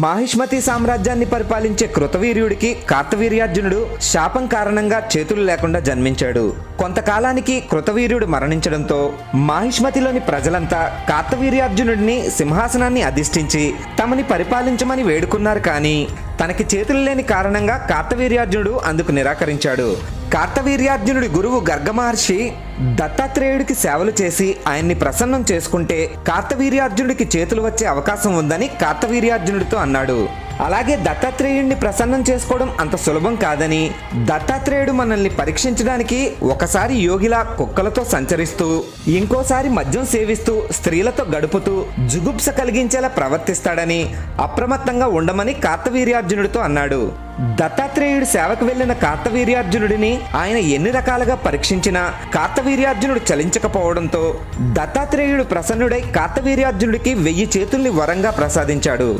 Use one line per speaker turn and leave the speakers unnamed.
మాహిష్మతి సామ్రాజ్యాన్ని పరిపాలించే కృతవీర్యుడికి కార్తవీర్యార్జునుడు శాపం కారణంగా చేతులు లేకుండా జన్మించాడు. కొంతకాలానికి కృతవీర్యుడు మరణించడంతో మాహిష్మతిలోని ప్రజలంతా కార్తవీర్యార్జునుడిని సింహాసనాన్ని అధిష్ఠించి తమని పరిపాలించమని వేడుకున్నారు. కానీ తనకి చేతులు లేని కారణంగా కార్తవీర్యార్జునుడు అందుకు నిరాకరించాడు. కార్తవీర్యార్జునుడి గురువు గర్గ మహర్షి దత్తాత్రేయుడికి సేవలు చేసి ఆయన్ని ప్రసన్నం చేసుకుంటే కార్తవీర్యార్జునుడికి చేతులు వచ్చే అవకాశం ఉందని కార్తవీర్యార్జునుడితో అన్నాడు. అలాగే దత్తాత్రేయుడిని ప్రసన్నం చేసుకోవడం అంత సులభం కాదని, దత్తాత్రేయుడు మనల్ని పరీక్షించడానికి ఒకసారి యోగిలా కుక్కలతో సంచరిస్తూ ఇంకోసారి మద్యం సేవిస్తూ స్త్రీలతో గడుపుతూ జుగుప్స కలిగించేలా ప్రవర్తిస్తాడని అప్రమత్తంగా ఉండమని కార్తవీర్యార్జునుడితో అన్నాడు. దత్తాత్రేయుడి సేవకు వెళ్లిన కార్తవీర్యార్జునుడిని ఆయన ఎన్ని రకాలుగా పరీక్షించినా కార్తవీర్యార్జునుడు చలించకపోవడంతో దత్తాత్రేయుడు ప్రసన్నుడై కార్తవీర్యార్జునుడికి 1000 చేతుల్ని వరంగా ప్రసాదించాడు.